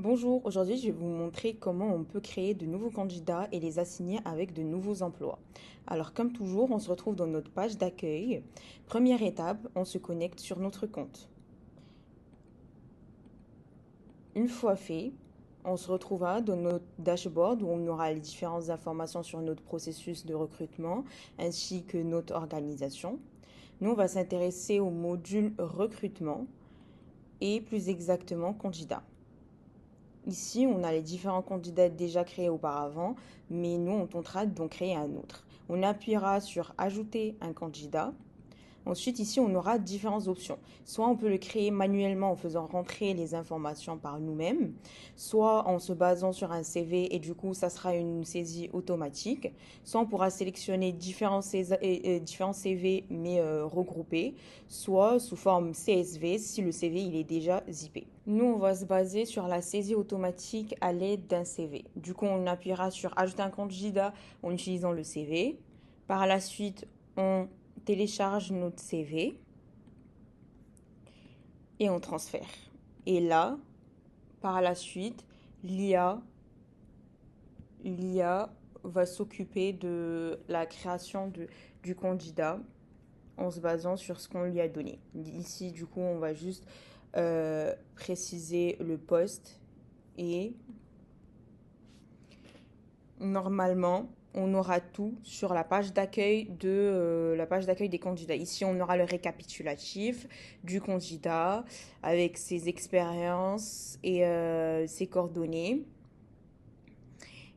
Bonjour, aujourd'hui je vais vous montrer comment on peut créer de nouveaux candidats et les assigner avec de nouveaux emplois. Alors comme toujours, on se retrouve dans notre page d'accueil. Première étape, on se connecte sur notre compte. Une fois fait, on se retrouvera dans notre dashboard où on aura les différentes informations sur notre processus de recrutement ainsi que notre organisation. Nous, on va s'intéresser au module recrutement et plus exactement candidat. Ici, on a les différents candidats déjà créés auparavant, mais nous, on tentera d'en créer un autre. On appuiera sur Ajouter un candidat. Ensuite, ici, on aura différentes options. Soit on peut le créer manuellement en faisant rentrer les informations par nous-mêmes, soit en se basant sur un CV et du coup, ça sera une saisie automatique. Soit on pourra sélectionner différents CV mais regroupés, soit sous forme CSV si le CV il est déjà zippé. Nous, on va se baser sur la saisie automatique à l'aide d'un CV. Du coup, on appuiera sur Ajouter un candidat en utilisant le CV. Par la suite, on télécharge notre CV et on transfère. Et là, par la suite, l'IA va s'occuper de la création du candidat en se basant sur ce qu'on lui a donné. Ici, du coup, on va juste préciser le poste et normalement, on aura tout sur la page d'accueil la page d'accueil des candidats. Ici, on aura le récapitulatif du candidat avec ses expériences et ses coordonnées.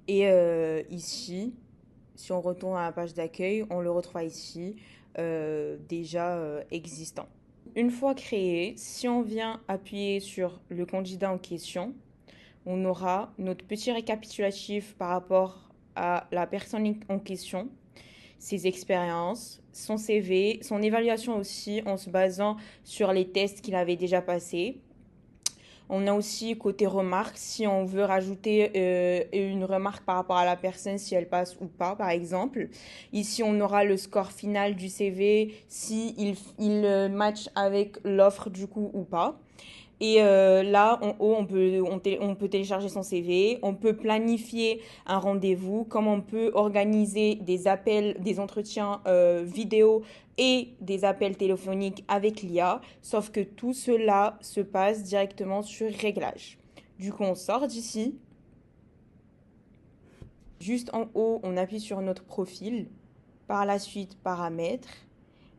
Et ici, si on retourne à la page d'accueil, on le retrouve ici déjà existant. Une fois créé, si on vient appuyer sur le candidat en question, on aura notre petit récapitulatif par rapport à la personne en question, ses expériences, son CV, son évaluation aussi en se basant sur les tests qu'il avait déjà passés. On a aussi côté remarques, si on veut rajouter une remarque par rapport à la personne, si elle passe ou pas, par exemple. Ici, on aura le score final du CV, si il match avec l'offre du coup ou pas. Et là, en haut, on peut télécharger son CV, on peut planifier un rendez-vous, comme on peut organiser des appels, des entretiens vidéo et des appels téléphoniques avec l'IA, sauf que tout cela se passe directement sur réglage. Du coup, on sort d'ici. Juste en haut, on appuie sur notre profil. Par la suite, paramètres.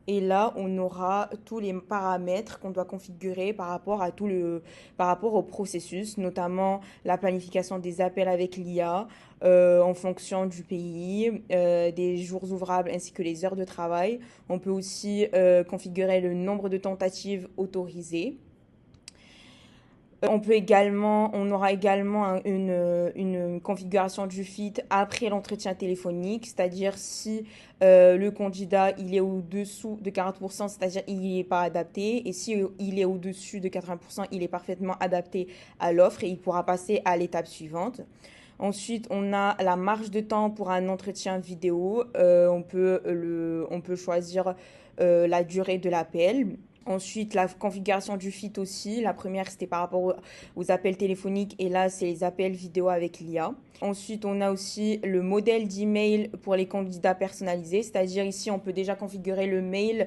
Et là, on aura tous les paramètres qu'on doit configurer par rapport au processus, notamment la planification des appels avec l'IA en fonction du pays, des jours ouvrables ainsi que les heures de travail. On peut aussi configurer le nombre de tentatives autorisées. On aura également une configuration du feed après l'entretien téléphonique, c'est-à-dire si le candidat il est au-dessous de 40%, c'est-à-dire il n'est pas adapté, et si il est au-dessus de 80%, il est parfaitement adapté à l'offre et il pourra passer à l'étape suivante. Ensuite, on a la marge de temps pour un entretien vidéo. On peut choisir la durée de l'appel. Ensuite, la configuration du feed aussi. La première, c'était par rapport aux appels téléphoniques et là, c'est les appels vidéo avec l'IA. Ensuite, on a aussi le modèle d'email pour les candidats personnalisés, c'est-à-dire ici, on peut déjà configurer le mail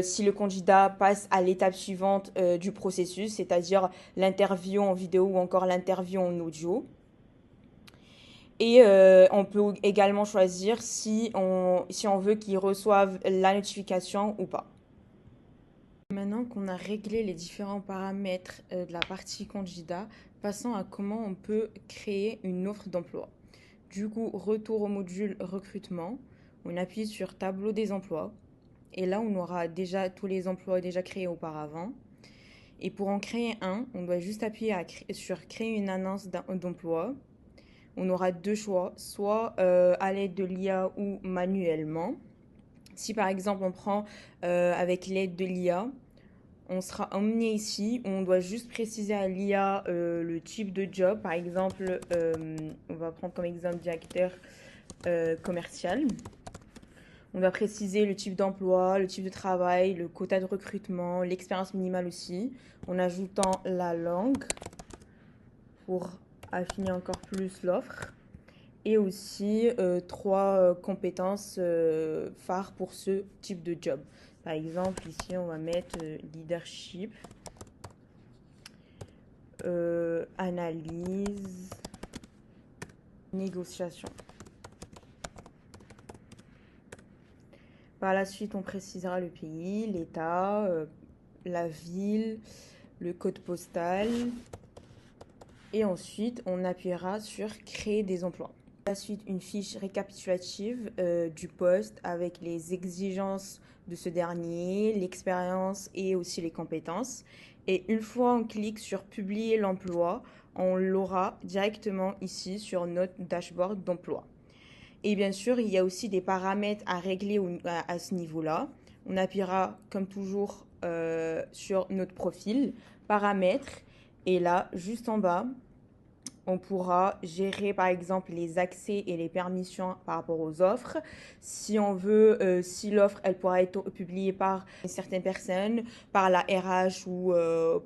si le candidat passe à l'étape suivante du processus, c'est-à-dire l'interview en vidéo ou encore l'interview en audio. Et on peut également choisir si on veut qu'ils reçoivent la notification ou pas. Maintenant qu'on a réglé les différents paramètres de la partie candidat, passons à comment on peut créer une offre d'emploi. Du coup, retour au module recrutement, on appuie sur tableau des emplois et là on aura déjà tous les emplois déjà créés auparavant. Et pour en créer un, on doit juste appuyer sur créer une annonce d'emploi. On aura deux choix, soit à l'aide de l'IA ou manuellement. Si par exemple on prend avec l'aide de l'IA, on sera emmené ici, on doit juste préciser à l'IA le type de job. Par exemple, on va prendre comme exemple directeur commercial. On doit préciser le type d'emploi, le type de travail, le quota de recrutement, l'expérience minimale aussi, en ajoutant la langue. pour affiner encore plus l'offre. Et aussi 3 compétences phares pour ce type de job. Par exemple, ici, on va mettre leadership, analyse, négociation. Par la suite, on précisera le pays, l'État, la ville, le code postal. Et ensuite, on appuiera sur créer des emplois. Par la suite, une fiche récapitulative du poste avec les exigences de ce dernier, l'expérience et aussi les compétences. Et une fois on clique sur publier l'emploi, on l'aura directement ici sur notre dashboard d'emploi. Et bien sûr, il y a aussi des paramètres à régler à ce niveau-là. On appuiera comme toujours sur notre profil, paramètres, et là, juste en bas, on pourra gérer par exemple les accès et les permissions par rapport aux offres. Si on veut, si l'offre elle pourra être publiée par une certaine personne, par la RH ou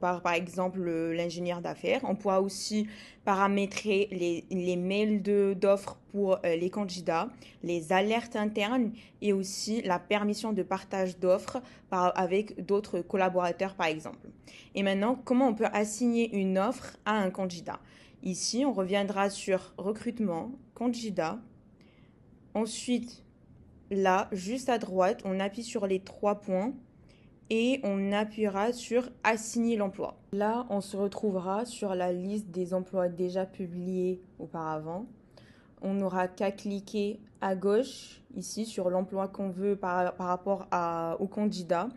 par exemple l'ingénieur d'affaires. On pourra aussi paramétrer les mails d'offres pour les candidats, les alertes internes et aussi la permission de partage d'offres avec d'autres collaborateurs par exemple. Et maintenant, comment on peut assigner une offre à un candidat? Ici, on reviendra sur recrutement, candidat. Ensuite, là, juste à droite, on appuie sur les 3 points et on appuiera sur assigner l'emploi. Là, on se retrouvera sur la liste des emplois déjà publiés auparavant. On n'aura qu'à cliquer à gauche ici sur l'emploi qu'on veut par rapport au candidat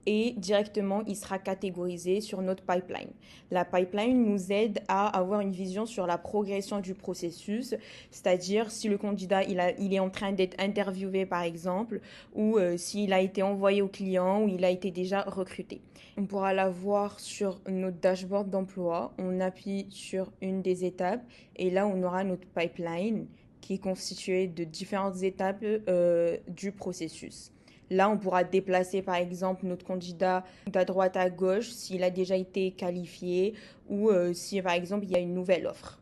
et directement il sera catégorisé sur notre pipeline. La pipeline nous aide à avoir une vision sur la progression du processus, c'est-à-dire si le candidat il est en train d'être interviewé par exemple ou s'il a été envoyé au client ou il a été déjà recruté. On pourra la voir sur notre dashboard d'emploi. On appuie sur une des étapes et là, on aura notre pipeline qui est constituée de différentes étapes du processus. Là, on pourra déplacer par exemple notre candidat à droite à gauche s'il a déjà été qualifié ou si par exemple il y a une nouvelle offre.